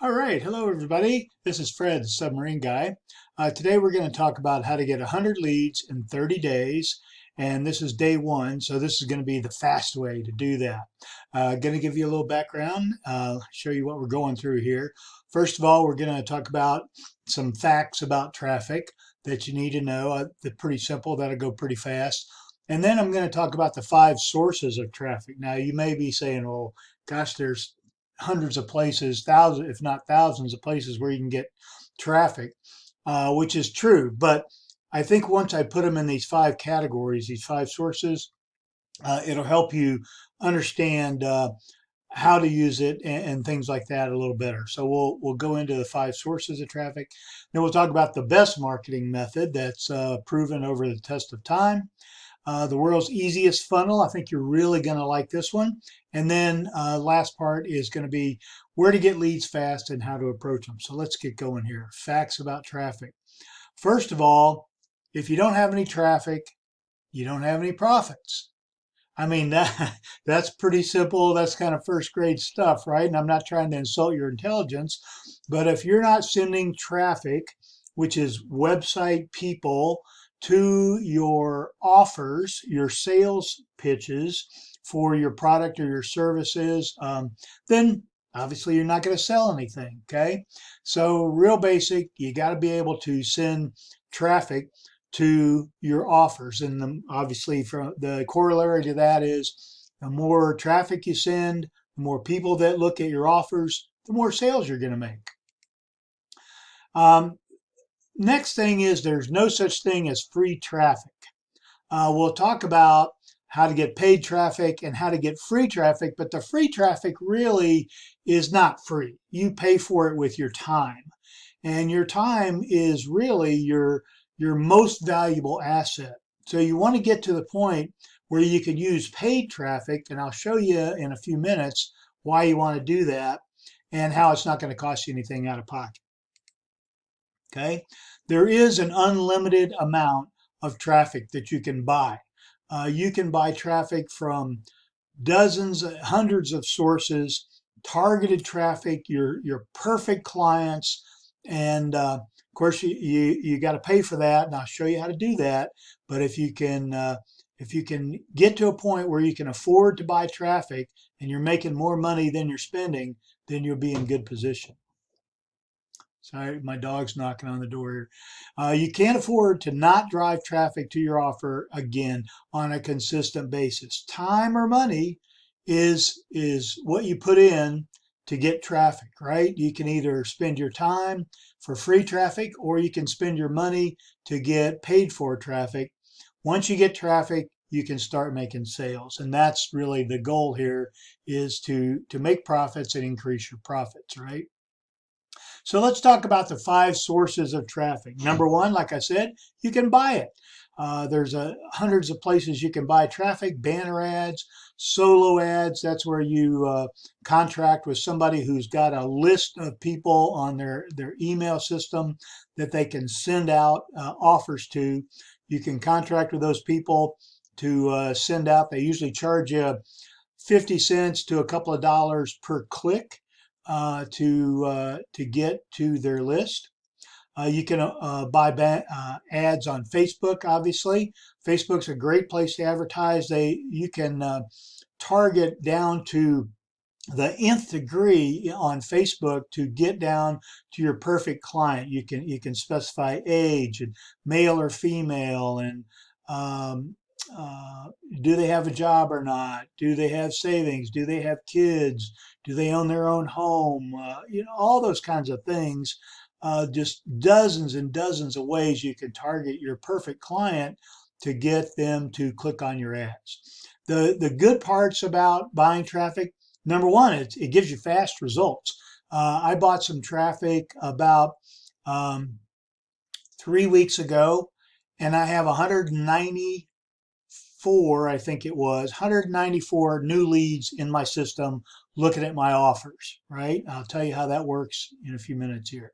All right, hello everybody. This is Fred, the submarine guy. Today we're going to talk about how to get 100 leads in 30 days. And this is day one, so this is going to be the fast way to do that. Going to give you a little background, show you what we're going through here. First of all, we're going to talk about some facts about traffic that you need to know. They're pretty simple, that'll go pretty fast. And then I'm going to talk about the 5 sources of traffic. Now, you may be saying, well, gosh, there's hundreds of places, thousands, if not thousands of places where you can get traffic, which is true. But I think once I put them in these 5 categories, these 5 sources, it'll help you understand how to use it and things like that a little better. So we'll go into the 5 sources of traffic. Then we'll talk about the best marketing method that's proven over the test of time. The world's easiest funnel. I think you're really going to like this one. And then last part is going to be where to get leads fast and how to approach them. So let's get going here. Facts about traffic. First of all, if you don't have any traffic, you don't have any profits. I mean, that's pretty simple. That's kind of first grade stuff, right? And I'm not trying to insult your intelligence, but if you're not sending traffic, which is website people, to your offers, your sales pitches for your product or your services, then obviously you're not going to sell anything. Okay. So, real basic, you got to be able to send traffic to your offers. And obviously, from the corollary to that is the more traffic you send, the more people that look at your offers, the more sales you're going to make. Next thing is there's no such thing as free traffic. We'll talk about how to get paid traffic and how to get free traffic, but the free traffic really is not free. You pay for it with your time. And your time is really your most valuable asset. So you want to get to the point where you can use paid traffic, and I'll show you in a few minutes why you want to do that and how it's not going to cost you anything out of pocket. Okay, there is an unlimited amount of traffic that you can buy. You can buy traffic from dozens, hundreds of sources, targeted traffic, your perfect clients, and of course you got to pay for that, and I'll show you how to do that. But if you can get to a point where you can afford to buy traffic and you're making more money than you're spending, then you'll be in good position. Sorry, my dog's knocking on the door here. You can't afford to not drive traffic to your offer again on a consistent basis. Time or money is what you put in to get traffic, right? You can either spend your time for free traffic or you can spend your money to get paid for traffic. Once you get traffic, you can start making sales. And that's really the goal here, is to make profits and increase your profits, right? So let's talk about the 5 sources of traffic. Number one, like I said, you can buy it. There's hundreds of places you can buy traffic: banner ads, solo ads. That's where you contract with somebody who's got a list of people on their email system that they can send out offers to. You can contract with those people to send out. They usually charge you 50 cents to a couple of dollars per click to get to their list. You can buy ads on Facebook. Obviously, Facebook's a great place to advertise. You can target down to the nth degree on Facebook to get down to your perfect client. You can specify age and male or female, and do they have a job or not? Do they have savings? Do they have kids? Do they own their own home? All those kinds of things. Just dozens and dozens of ways you can target your perfect client to get them to click on your ads. The good parts about buying traffic: number one, it gives you fast results. I bought some traffic about 3 weeks ago, and I have 194, I think it was, 194 new leads in my system looking at my offers, right? I'll tell you how that works in a few minutes here.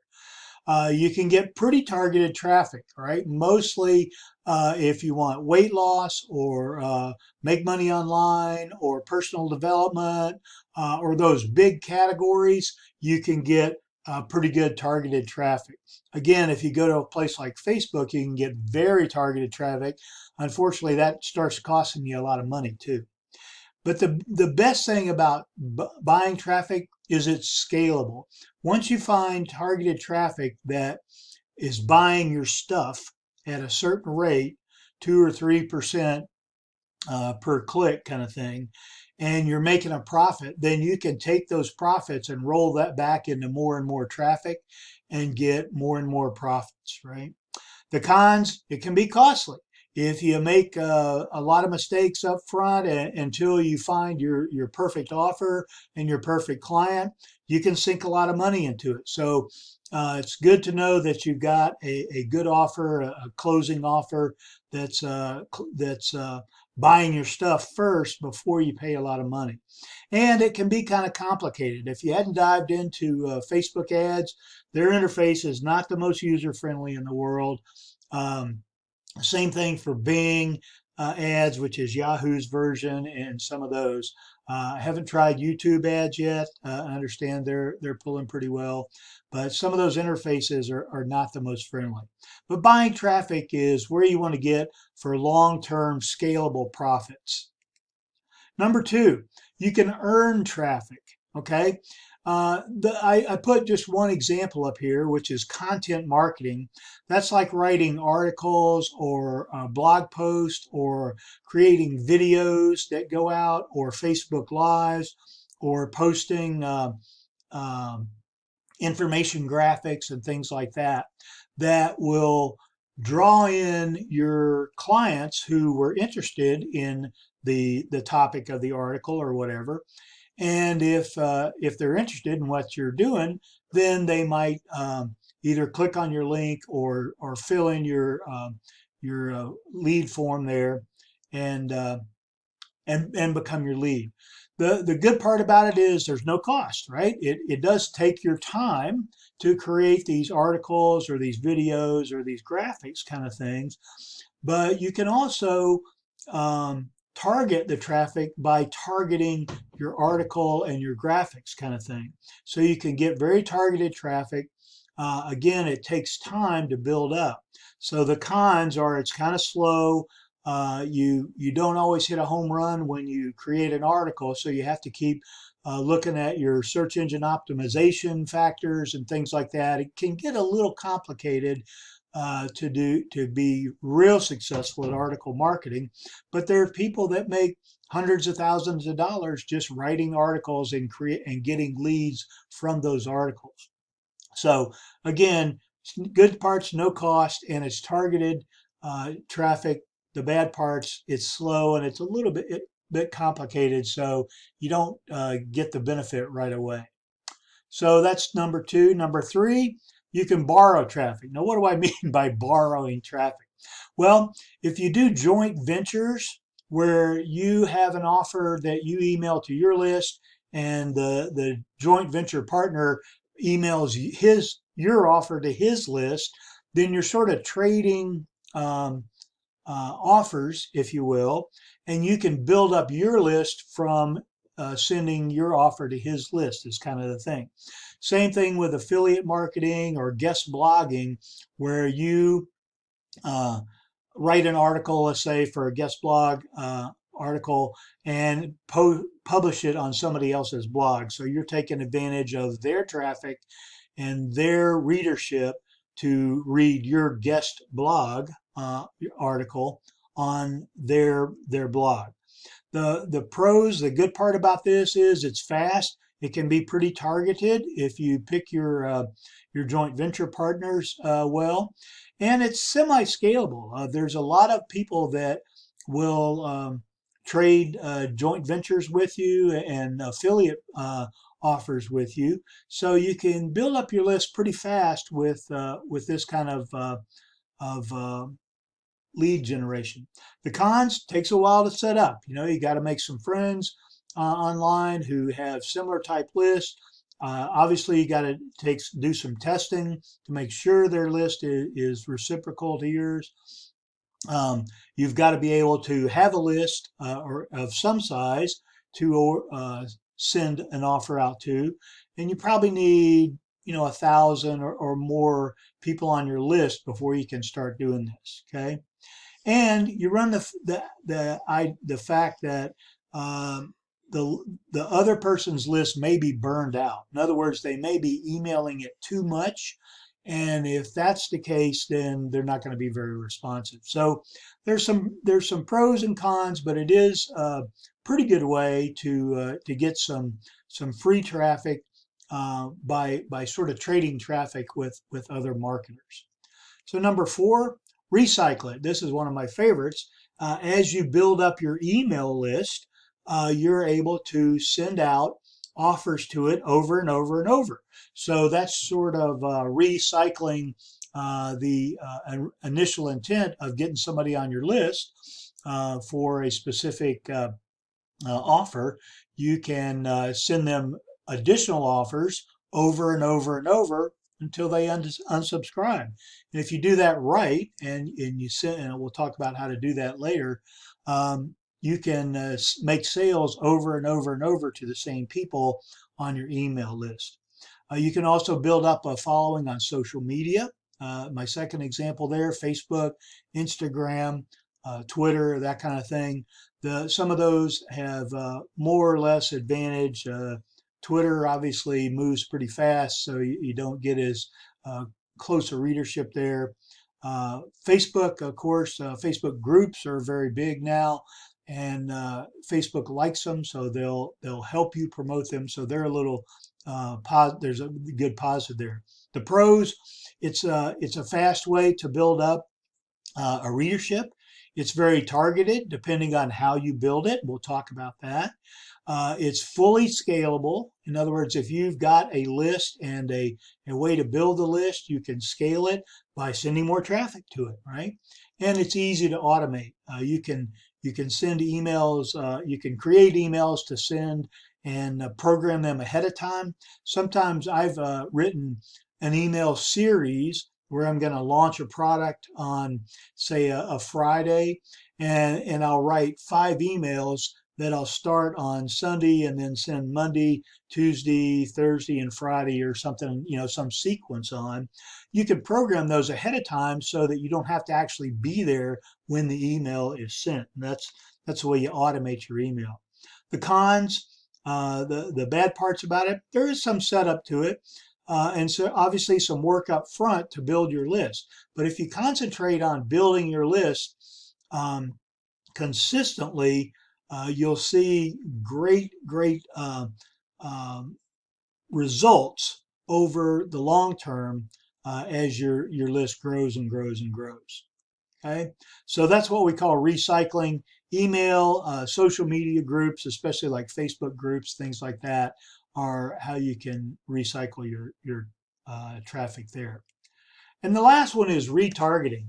You can get pretty targeted traffic, right? Mostly if you want weight loss or make money online or personal development or those big categories, you can get pretty good targeted traffic. Again, if you go to a place like Facebook, you can get very targeted traffic. Unfortunately, that starts costing you a lot of money too. But the best thing about buying traffic is it's scalable. Once you find targeted traffic that is buying your stuff at a certain rate, 2 or 3% per click kind of thing, and you're making a profit, then you can take those profits and roll that back into more and more traffic and get more and more profits, right? The cons, it can be costly. If you make a lot of mistakes up front until you find your perfect offer and your perfect client, you can sink a lot of money into it. So it's good to know that you've got a good offer, a closing offer that's buying your stuff first before you pay a lot of money. And it can be kind of complicated. If you hadn't dived into Facebook ads, their interface is not the most user friendly in the world. Um, Same thing for Bing ads, which is Yahoo's version, and some of those. I haven't tried YouTube ads yet. I understand they're pulling pretty well, but some of those interfaces are not the most friendly. But buying traffic is where you want to get for long-term scalable profits. Number two, you can earn traffic. Okay. I put just one example up here, which is content marketing. That's like writing articles or blog posts or creating videos that go out or Facebook Lives or posting um, information graphics and things like that that will draw in your clients who were interested in the topic of the article or whatever. And if they're interested in what you're doing, then they might either click on your link or fill in your lead form there and and become your lead. The good part about it is there's no cost, right? It does take your time to create these articles or these videos or these graphics kind of things, but you can also target the traffic by targeting your article and your graphics kind of thing. So you can get very targeted traffic. Again, it takes time to build up. So the cons are it's kind of slow. You don't always hit a home run when you create an article, so you have to keep looking at your search engine optimization factors and things like that. It can get a little complicated to be real successful at article marketing, but there are people that make hundreds of thousands of dollars just writing articles and getting leads from those articles. So again, good parts, no cost, and it's targeted traffic. The bad parts, it's slow and it's a little bit complicated, so you don't get the benefit right away. So that's number two. Number three, you can borrow traffic. Now, what do I mean by borrowing traffic? Well, if you do joint ventures where you have an offer that you email to your list and the joint venture partner emails your offer to his list, then you're sort of trading offers, if you will, and you can build up your list from sending your offer to his list is kind of the thing. Same thing with affiliate marketing or guest blogging, where you uh, write an article, let's say for a guest blog article, and publish it on somebody else's blog. So you're taking advantage of their traffic and their readership to read your guest blog article on their blog. The pros, the good part about this is it's fast. It can be pretty targeted if you pick your joint venture partners well, and it's semi-scalable. There's a lot of people that will trade joint ventures with you and affiliate offers with you, so you can build up your list pretty fast with this kind of lead generation. The cons takes a while to set up. You know, you got to make some friends online who have similar type lists. Obviously, you got to do some testing to make sure their list is reciprocal to yours. You've got to be able to have a list or of some size to send an offer out to, and you probably need 1,000 or more people on your list before you can start doing this. Okay, and you run the fact that um, the other person's list may be burned out. In other words, they may be emailing it too much, and if that's the case, then they're not going to be very responsive. So there's some pros and cons, but it is a pretty good way to get some free traffic by sort of trading traffic with other marketers. So number four, recycle it. This is one of my favorites. As you build up your email list, you're able to send out offers to it over and over and over. So that's sort of recycling the initial intent of getting somebody on your list for a specific offer. You can send them additional offers over and over and over until they unsubscribe. And if you do that right, and you send, and we'll talk about how to do that later, you can make sales over and over and over to the same people on your email list. You can also build up a following on social media. My second example there, Facebook, Instagram, Twitter, that kind of thing. Some of those have more or less advantage. Twitter obviously moves pretty fast, so you don't get as close a readership there. Facebook, of course, Facebook groups are very big now, and Facebook likes them, so they'll help you promote them. So they're a little there's a good positive there. The pros, it's a fast way to build up a readership. It's very targeted depending on how you build it. We'll talk about that. It's fully scalable. In other words, if you've got a list and a way to build the list, you can scale it by sending more traffic to it, right? And it's easy to automate. You can send emails. You can create emails to send and program them ahead of time. Sometimes I've written an email series where I'm going to launch a product on, say, a Friday, and I'll write 5 emails that I'll start on Sunday and then send Monday, Tuesday, Thursday, and Friday, or something, some sequence on. You can program those ahead of time so that you don't have to actually be there when the email is sent. And that's the way you automate your email. The cons, the bad parts about it, there is some setup to it. And so obviously some work up front to build your list. But if you concentrate on building your list consistently, you'll see great results over the long term as your list grows and grows and grows. Okay, so that's what we call recycling. Email, social media groups, especially like Facebook groups, things like that, are how you can recycle your traffic there. And the last one is retargeting.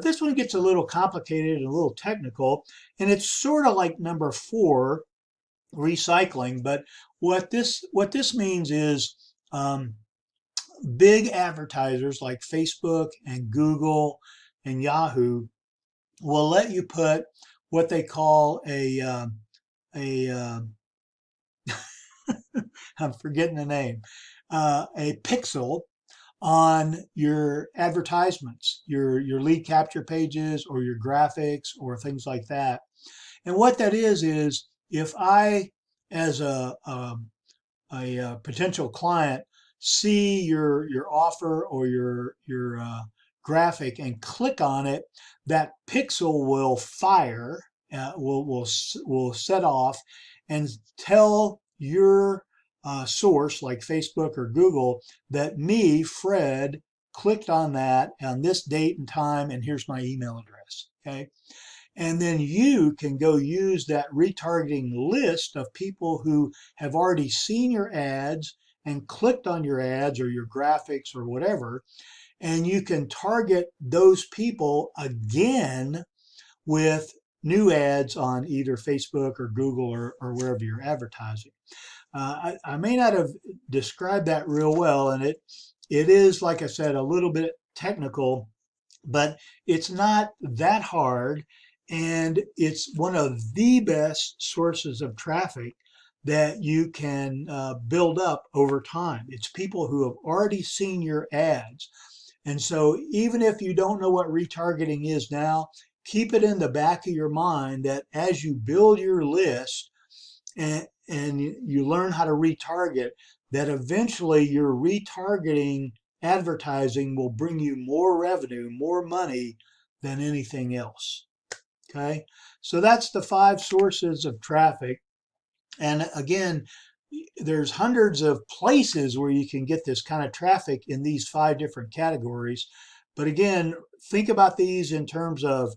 This one gets a little complicated and a little technical, and it's sort of like number 4, recycling. But what this means is big advertisers like Facebook and Google and Yahoo will let you put what they call I'm forgetting the name, a pixel on your advertisements, your lead capture pages or your graphics or things like that. And what that is if I, as a potential client, see your offer or your graphic and click on it, that pixel will fire, will set off and tell your source like Facebook or Google that me, Fred, clicked on that on this date and time, and here's my email address. Okay. And then you can go use that retargeting list of people who have already seen your ads and clicked on your ads or your graphics or whatever, and you can target those people again with new ads on either Facebook or Google or wherever you're advertising. I may not have described that real well, and it is, like I said, a little bit technical, but it's not that hard, and it's one of the best sources of traffic that you can build up over time. It's people who have already seen your ads. And so even if you don't know what retargeting is now, keep it in the back of your mind that as you build your list and you learn how to retarget, that eventually your retargeting advertising will bring you more revenue, more money than anything else. Okay, so that's the 5 sources of traffic. And again, there's hundreds of places where you can get this kind of traffic in these 5 different categories. But again, think about these in terms of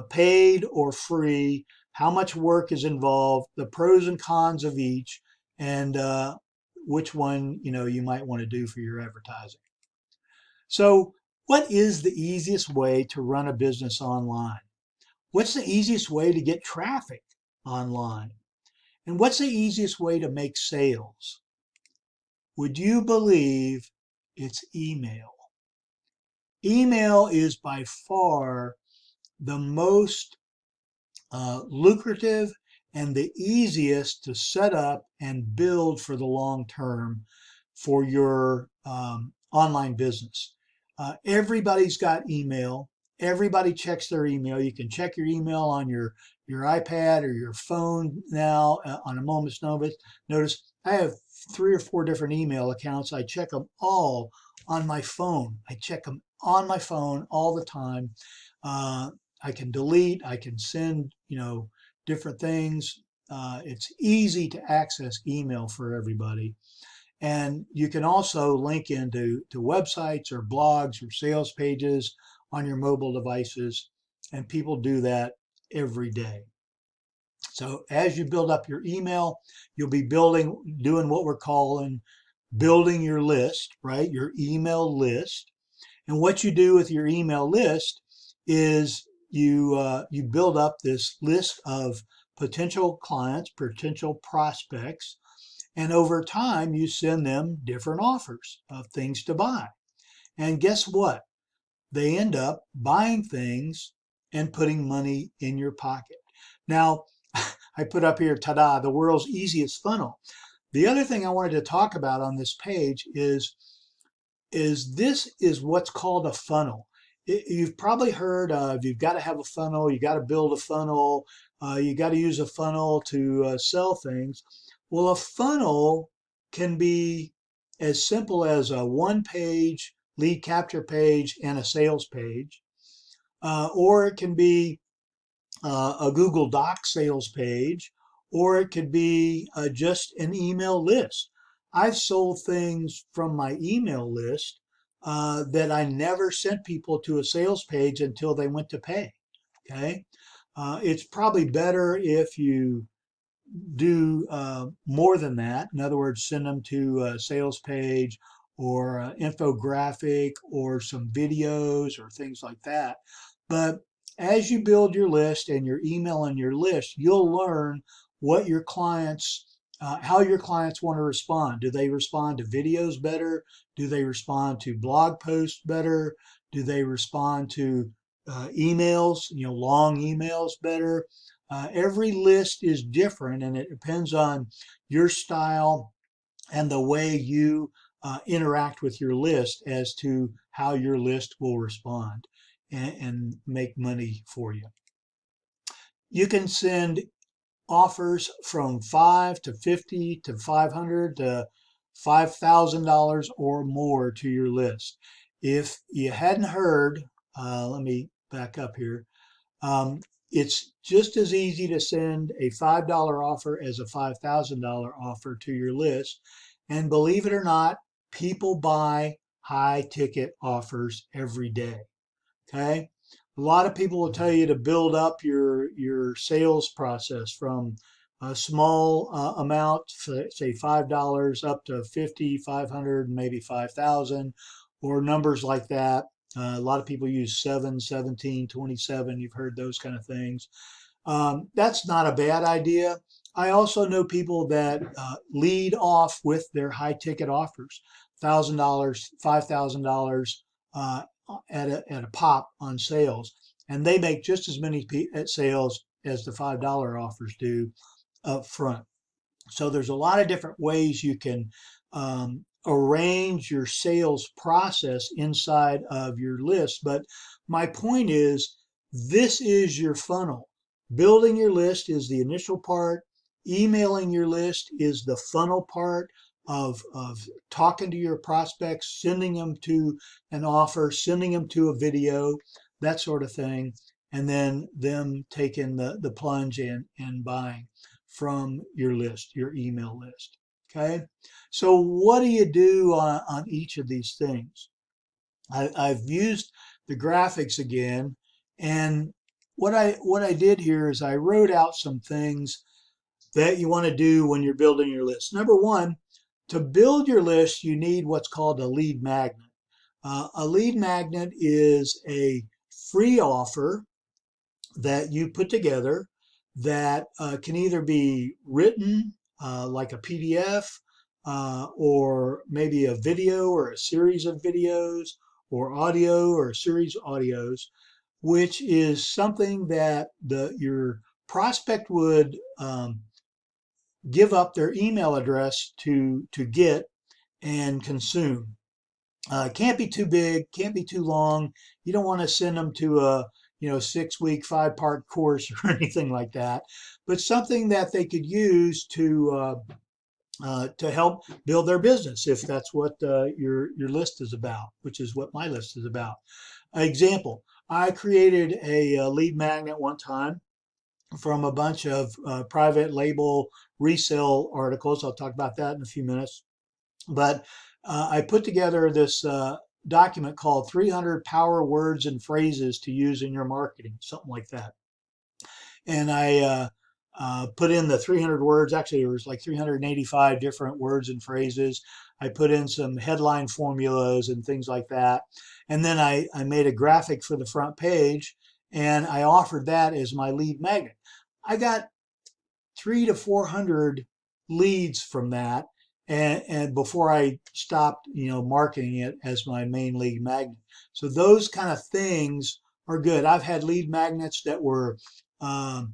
paid or free, how much work is involved, the pros and cons of each, and which one you might want to do for your advertising. So, what is the easiest way to run a business online? What's the easiest way to get traffic online? And what's the easiest way to make sales? Would you believe it's email? Email is by far the most lucrative and the easiest to set up and build for the long term for your online business. Everybody's got email. Everybody checks their email. You can check your email on your iPad or your phone now on a moment's notice. Notice I have 3 or 4 different email accounts. I check them all on my phone. I check them on my phone all the time. I can delete, I can send, different things. It's easy to access email for everybody. And you can also link into websites or blogs or sales pages on your mobile devices. And people do that every day. So as you build up your email, you'll be doing what we're calling building your list, right? Your email list. And what you do with your email list is you build up this list of potential clients, potential prospects, and over time you send them different offers of things to buy. And guess what? They end up buying things and putting money in your pocket. Now, I put up here, ta-da, the world's easiest funnel. The other thing I wanted to talk about on this page is this is what's called a funnel. You've probably heard of you've got to have a funnel, you got to build a funnel, you got to use a funnel to sell things. Well, a funnel can be as simple as a 1-page lead capture page and a sales page, or it can be a Google Doc sales page, or it could be just an email list. I've sold things from my email list that I never sent people to a sales page until they went to pay. Okay. It's probably better if you do more than that. In other words, send them to a sales page or an infographic or some videos or things like that. But as you build your list and your email and your list, you'll learn what your clients, how your clients want to respond. Do they respond to videos better? Do they respond to blog posts better? Do they respond to emails, long emails better? Every list is different and it depends on your style and the way you interact with your list as to how your list will respond and make money for you. You can send offers from 5 to 50 to 500 to $5,000 or more to your list. If you hadn't heard, let me back up here. It's just as easy to send a $5 offer as a $5,000 offer to your list. And believe it or not, people buy high ticket offers every day. Okay. A lot of people will tell you to build up your sales process from a small amount, say $5 up to 50, 500, maybe 5,000 or numbers like that. A lot of people use 7, 17, 27. You've heard those kind of things. That's not a bad idea. I also know people that lead off with their high ticket offers, $1,000, $5,000 at a pop on sales, and they make just as many sales as the $5 offers do up front. So there's a lot of different ways you can arrange your sales process inside of your list. But my point is, this is your funnel. Building your list is the initial part. Emailing your list is the funnel part of talking to your prospects, sending them to an offer, sending them to a video, that sort of thing, and then them taking the plunge and buying from your list, your email list. Okay. So what do you do on each of these things? I've used the graphics again, and what I did here is I wrote out some things that you want to do when you're building your list. Number one, to build your list, you need what's called a lead magnet. A lead magnet is a free offer that you put together that can either be written like a PDF or maybe a video or a series of videos or audio or a series of audios, which is something that your prospect would give up their email address to get and consume. Can't be too big, can't be too long. You don't want to send them to a 6-week, 5-part course or anything like that, but something that they could use to help build their business if that's what your list is about, which is what my list is about. Example: I created a lead magnet one time from a bunch of private label resale articles. I'll talk about that in a few minutes. But I put together this document called 300 Power Words and Phrases to Use in Your Marketing, something like that. And I put in the 300 words. Actually, there was like 385 different words and phrases. I put in some headline formulas and things like that. And then I made a graphic for the front page, and I offered that as my lead magnet. I got 300 to 400 leads from that, and before I stopped, marketing it as my main lead magnet. So those kind of things are good. I've had lead magnets that were um,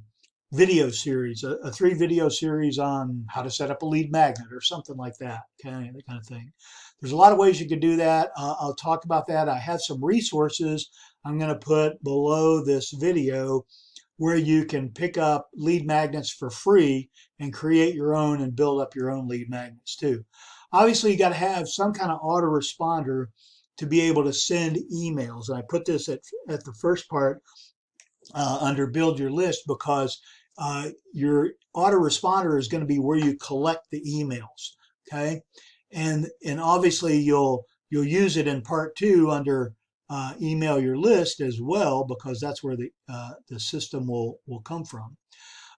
video series, a 3 video series on how to set up a lead magnet or something like that, that kind of thing. There's a lot of ways you could do that. I'll talk about that. I have some resources I'm going to put below this video where you can pick up lead magnets for free and create your own and build up your own lead magnets too. Obviously, you got to have some kind of autoresponder to be able to send emails. And I put this at the first part under build your list because your autoresponder is going to be where you collect the emails. Okay. And obviously you'll use it in part 2 under email your list as well, because that's where the system will come from.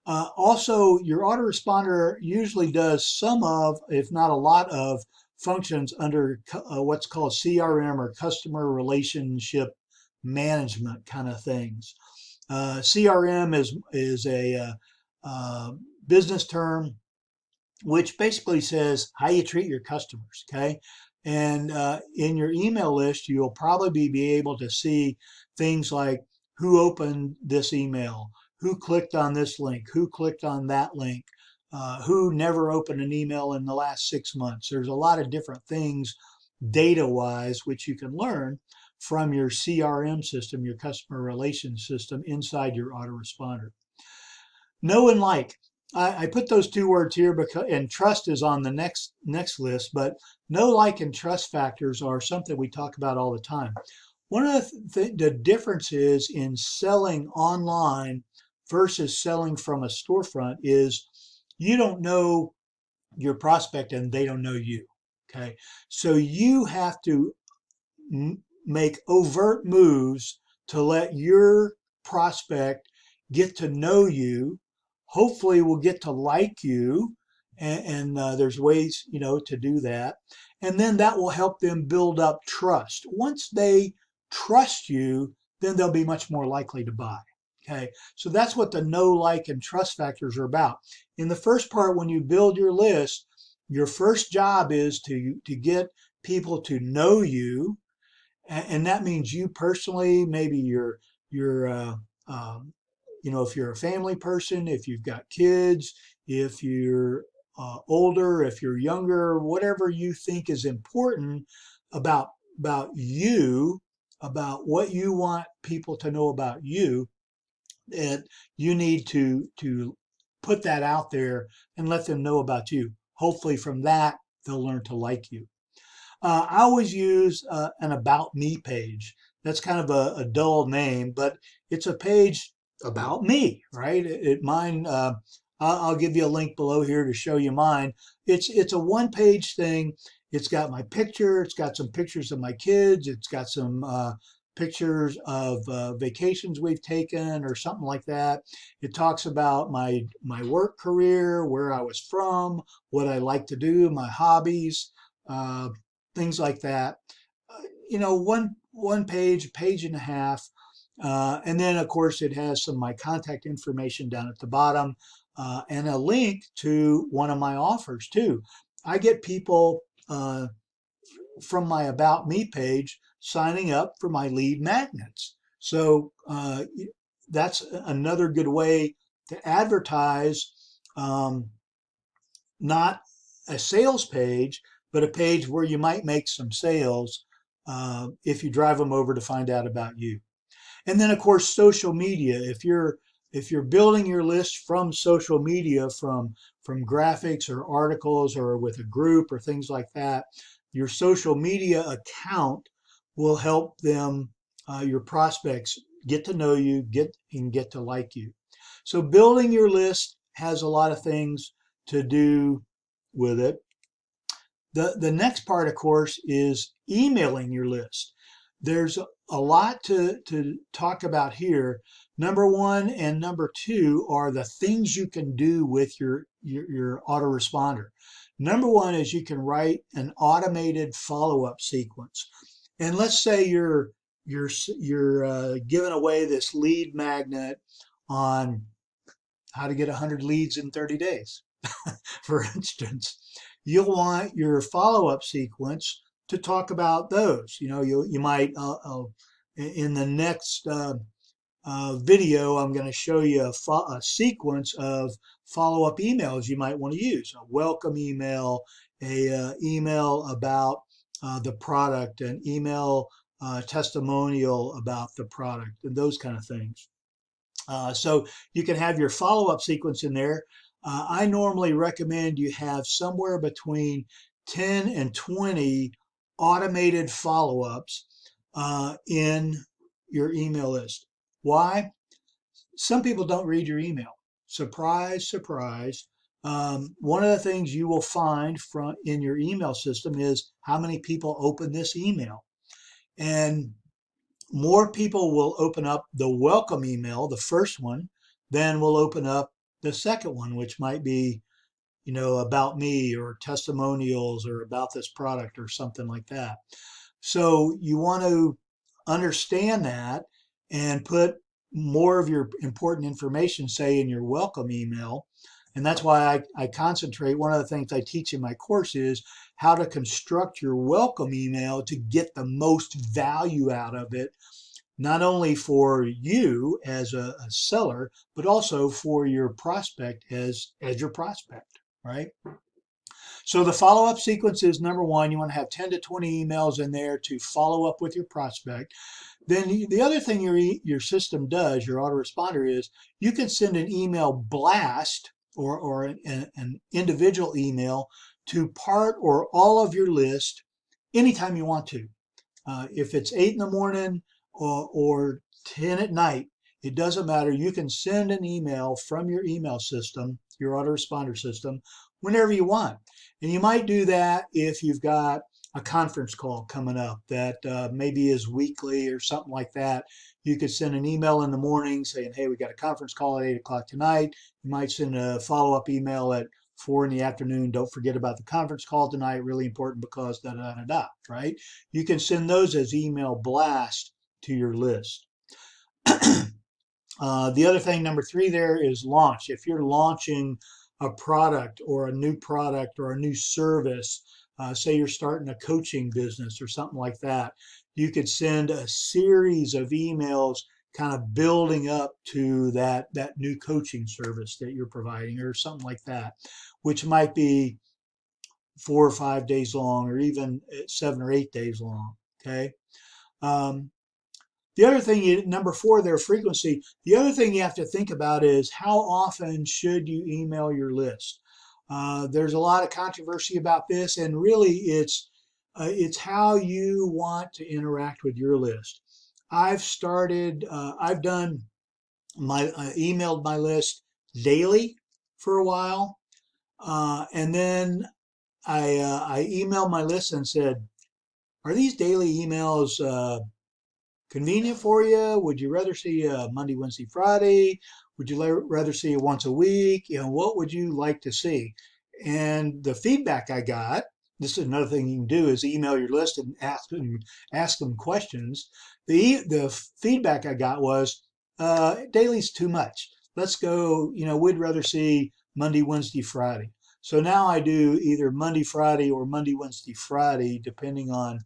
Also, your autoresponder usually does some of, if not a lot of, functions under what's called CRM, or customer relationship management kind of things. CRM is a business term which basically says how you treat your customers. Okay. And in your email list, you'll probably be able to see things like who opened this email, who clicked on this link, who clicked on that link, who never opened an email in the last 6 months. There's a lot of different things data wise which you can learn from your CRM system, your customer relations system, inside your autoresponder. Know and like. I put those 2 words here because, and trust is on the next list, but know, like, and trust factors are something we talk about all the time. One of the differences in selling online versus selling from a storefront is you don't know your prospect and they don't know you. Okay. So you have to make overt moves to let your prospect get to know you. Hopefully, will get to like you, and there's ways to do that, and then that will help them build up trust. Once they trust you, then they'll be much more likely to buy. Okay, so that's what the know, like, and trust factors are about. In the first part, when you build your list, your first job is to get people to know you, and that means you personally. Maybe you're if you're a family person, if you've got kids, if you're older, if you're younger, whatever you think is important about you, about what you want people to know about you, and you need to put that out there and let them know about you. Hopefully, from that they'll learn to like you. I always use an About Me page. That's kind of a dull name, but it's a page about me, right? Mine. I'll give you a link below here to show you mine. It's a one-page thing. It's got my picture. It's got some pictures of my kids. It's got some pictures of vacations we've taken or something like that. It talks about my work career, where I was from, what I like to do, my hobbies. Uh, Things like that. One page and a half, and then of course it has some of my contact information down at the bottom, and a link to one of my offers too. I get people from my About Me page signing up for my lead magnets. So that's another good way to advertise. Not a sales page, but a page where you might make some sales if you drive them over to find out about you. And then of course social media. If you're building your list from social media, from graphics or articles or with a group or things like that, your social media account will help them, your prospects, get to know you, get to like you. So building your list has a lot of things to do with it. The next part, of course, is emailing your list. There's a lot to talk about here. Number one and number two are the things you can do with your autoresponder. Number one is you can write an automated follow-up sequence. And let's say you're giving away this lead magnet on how to get 100 leads in 30 days. For instance, you'll want your follow-up sequence to talk about those. You might in the next video, I'm going to show you a sequence of follow-up emails you might want to use. A welcome email, a email about the product, an email testimonial about the product, and those kind of things. So you can have your follow-up sequence in there. I normally recommend you have somewhere between 10 and 20 automated follow-ups in your email list. Why? Some people don't read your email. Surprise, surprise. One of the things you will find in your email system is how many people open this email. And more people will open up the welcome email, the first one, than will open up the second one, which might be, about me or testimonials or about this product or something like that. So you want to understand that and put more of your important information, say, in your welcome email. And that's why I concentrate. One of the things I teach in my course is how to construct your welcome email to get the most value out of it, not only for you as a seller, but also for your prospect as your prospect, right? So the follow-up sequence is number one. You want to have 10 to 20 emails in there to follow up with your prospect. Then the other thing your system does, your autoresponder, is you can send an email blast or an individual email to part or all of your list anytime you want to. If it's 8 in the morning or 10 at night, it doesn't matter. You can send an email from your email system, your autoresponder system, whenever you want. And you might do that if you've got a conference call coming up that maybe is weekly or something like that. You could send an email in the morning saying, hey, we got a conference call at 8 o'clock tonight. You might send a follow-up email at 4 in the afternoon. Don't forget about the conference call tonight. Really important because da da da da, right? You can send those as email blast to your list. The other thing, number three, there is launch. If you're launching a product or a new service, say you're starting a coaching business or something like that, you could send a series of emails kind of building up to that new coaching service that you're providing or something like that. which might be 4 or 5 days long, or even 7 or 8 days long. Okay. Um, the other thing, number four, their frequency. The other thing you have to think about is how often should you email your list? There's a lot of controversy about this, and really, it's how you want to interact with your list. I've done emailed my list daily for a while, and then I emailed my list and said, "Are these daily emails convenient for you? Would you rather see Monday, Wednesday, Friday? Would you rather see it once a week? What would you like to see?" And the feedback I got, this is another thing you can do, is email your list and ask them questions. The feedback I got was daily's too much. Let's go. We'd rather see Monday, Wednesday, Friday. So now I do either Monday, Friday, or Monday, Wednesday, Friday, depending on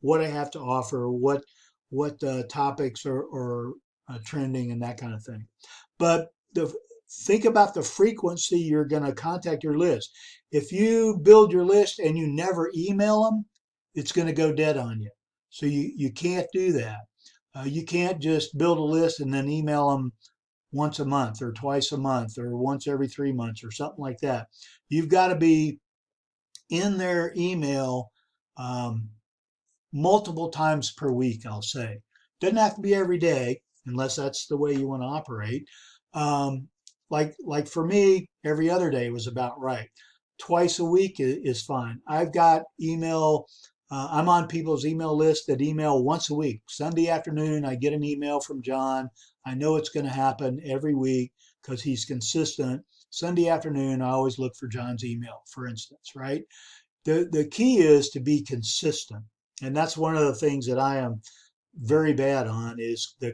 what I have to offer, what topics are trending, and that kind of thing. But think about the frequency you're going to contact your list. If you build your list and you never email them, it's going to go dead on you. So you can't do that. You can't just build a list and then email them once a month or twice a month or once every 3 months or something like that. You've got to be in their email um, multiple times per week, I'll say. Doesn't have to be every day unless that's the way you want to operate. Um, like for me, every other day was about right. Twice a week is fine. I've got email. I'm on people's email list that email once a week. Sunday afternoon, I get an email from John. I know it's going to happen every week because he's consistent. Sunday afternoon, I always look for John's email, for instance, right? The key is to be consistent. And that's one of the things that I am very bad on is the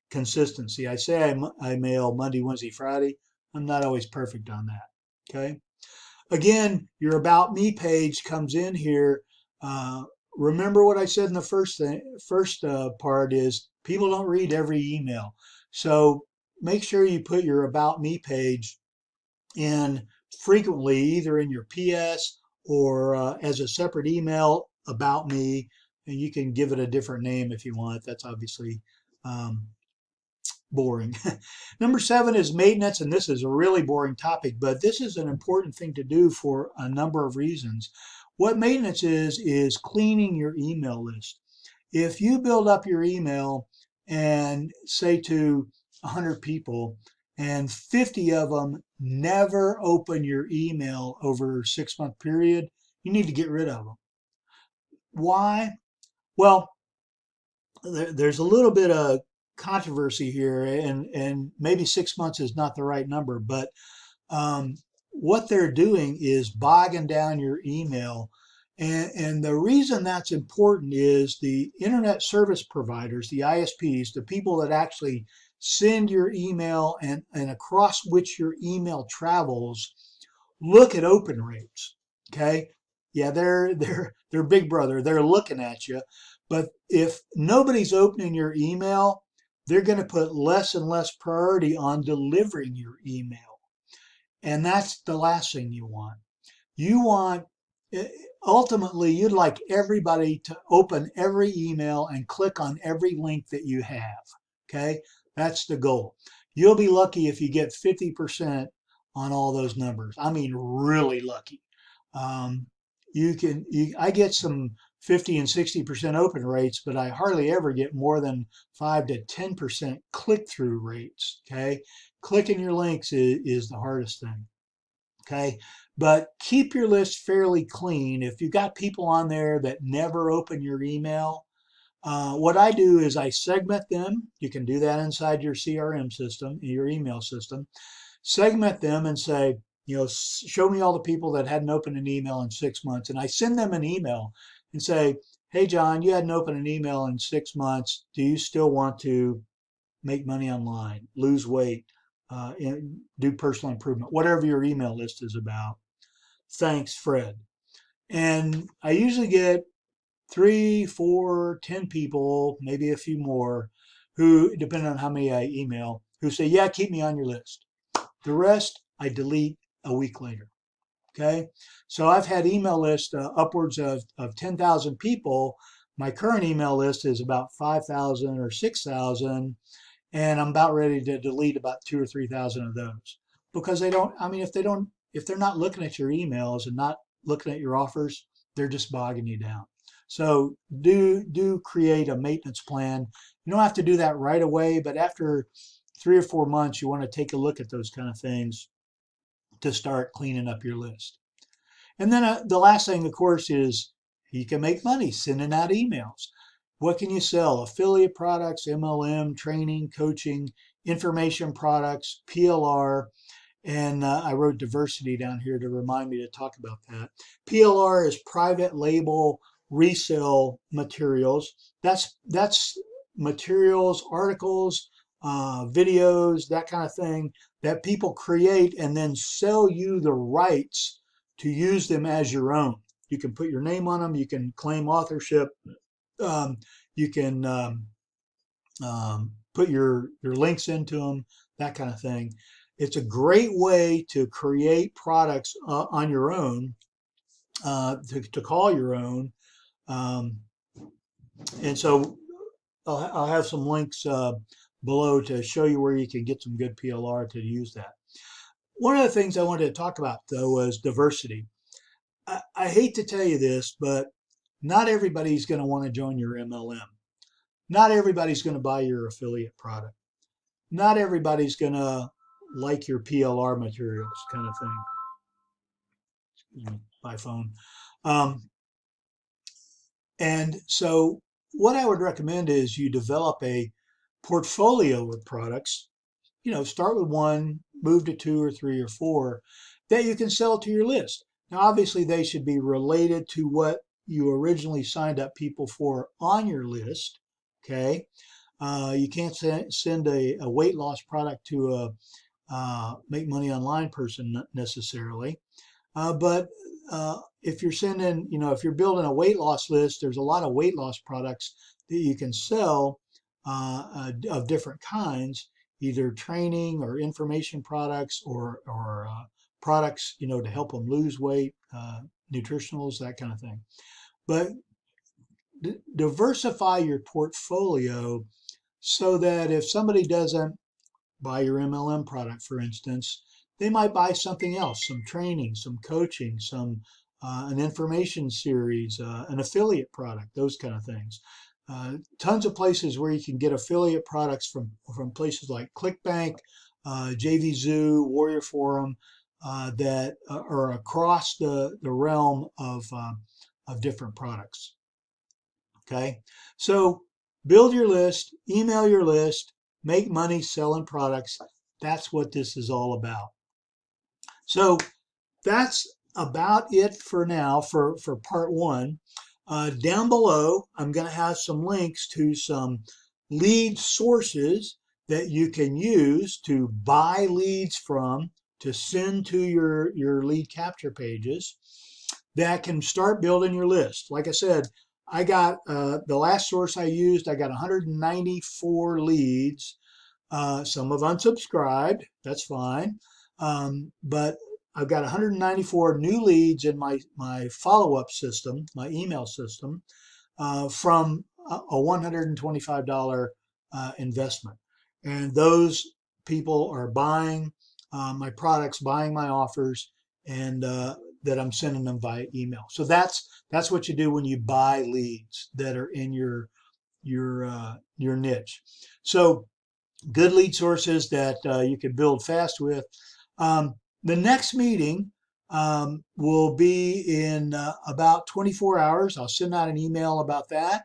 consistency. I say I mail Monday, Wednesday, Friday. I'm not always perfect on that. Okay. Again, your About Me page comes in here. Uh, Remember what I said in the first part is people don't read every email. So make sure you put your About Me page in frequently, either in your PS or as a separate email about me. And you can give it a different name if you want. That's obviously um, boring. Number seven is maintenance, and this is a really boring topic, but this is an important thing to do for a number of reasons. What maintenance is cleaning your email list. If you build up your email and say to 100 people, and 50 of them never open your email over a 6 month period, you need to get rid of them. Why? Well, there's a little bit of controversy here, and maybe 6 months is not the right number, but um, what they're doing is bogging down your email. And the reason that's important is the internet service providers, the ISPs, the people that actually send your email and across which your email travels, look at open rates. Okay. Yeah, they're big brother. They're looking at you. But if nobody's opening your email, they're going to put less and less priority on delivering your email. And that's the last thing you want. You want, eh, ultimately, you'd like everybody to open every email and click on every link that you have. Okay. That's the goal. You'll be lucky if you get 50% on all those numbers. I mean, really lucky. Um, I get some 50 and 60% open rates, but I hardly ever get more than 5 to 10% click through rates. Okay. Clicking your links is the hardest thing. Okay. But keep your list fairly clean. If you've got people on there that never open your email, what I do is I segment them. You can do that inside your CRM system, your email system. Segment them and say, show me all the people that hadn't opened an email in 6 months. And I send them an email and say, hey, John, you hadn't opened an email in 6 months. Do you still want to make money online, lose weight, do personal improvement, whatever your email list is about? Thanks, Fred. And I usually get 3, 4, 10 people, maybe a few more, who, depending on how many I email, who say, yeah, keep me on your list. The rest I delete a week later. Okay. So I've had email lists upwards of 10,000 people. My current email list is about 5,000 or 6,000, and I'm about ready to delete about 2 or 3,000 of those because they don't, I mean, if they're not looking at your emails and not looking at your offers, they're just bogging you down. So do create a maintenance plan. You don't have to do that right away, but after 3 or 4 months, you want to take a look at those kind of things to start cleaning up your list. And then the last thing, of course, is you can make money sending out emails. What can you sell? Affiliate products, MLM, training, coaching, information products, PLR, and I wrote diversity down here to remind me to talk about that. PLR is private label resale materials. That's materials, articles, videos, that kind of thing that people create and then sell you the rights to use them as your own. You can put your name on them. You can claim authorship. Um, you can put your links into them, that kind of thing. It's a great way to create products on your own, to call your own. Um, and so I'll have some links below to show you where you can get some good PLR to use that. One of the things I wanted to talk about, though, was diversity. I hate to tell you this, but not everybody's going to want to join your MLM. Not everybody's going to buy your affiliate product. Not everybody's going to like your PLR materials, kind of thing. Excuse me, by phone. Um, and so what I would recommend is you develop a portfolio of products. Start with one, move to 2 or 3 or 4 that you can sell to your list. Now, obviously, they should be related to what you originally signed up people for on your list. Okay. You can't send a weight loss product to a make money online person necessarily. But if you're sending, if you're building a weight loss list, there's a lot of weight loss products that you can sell of different kinds, either training or information products or products, to help them lose weight, nutritionals, that kind of thing. But diversify your portfolio so that if somebody doesn't buy your MLM product, for instance, they might buy something else, some training, some coaching, some an information series, an affiliate product, those kind of things. Tons of places where you can get affiliate products from places like ClickBank, JVZoo, Warrior Forum, that are across the realm of different products. Okay, so build your list, email your list, make money selling products. That's what this is all about. So that's about it for now for part one. Down below, I'm going to have some links to some lead sources that you can use to buy leads from, to send to your lead capture pages that can start building your list. Like I said, I got the last source I used, I got 194 leads. Some have unsubscribed, that's fine. But I've got 194 new leads in my follow-up system, my email system, from a $125 investment. And those people are buying my products, buying my offers, and that I'm sending them via email. So that's what you do when you buy leads that are in your niche. So good lead sources that you can build fast with. The next meeting will be in about 24 hours. I'll send out an email about that,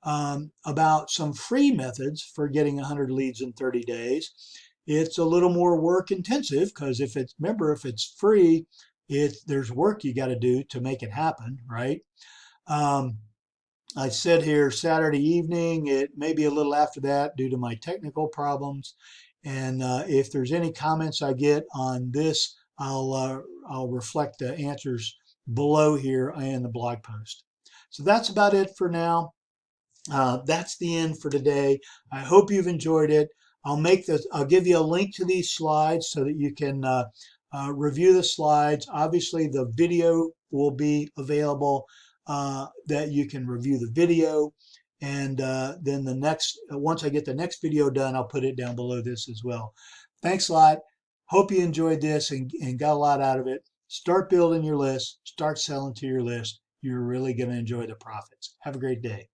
about some free methods for getting 100 leads in 30 days. It's a little more work intensive because if it's free, there's work you got to do to make it happen, right? I said here Saturday evening. It may be a little after that due to my technical problems. And if there's any comments I get on this, I'll reflect the answers below here in the blog post. So that's about it for now. That's the end for today. I hope you've enjoyed it. I'll give you a link to these slides so that you can review the slides. Obviously, the video will be available that you can review the video. And then once I get the next video done, I'll put it down below this as well. Thanks a lot. Hope you enjoyed this and got a lot out of it. Start building your list. Start selling to your list. You're really going to enjoy the profits. Have a great day.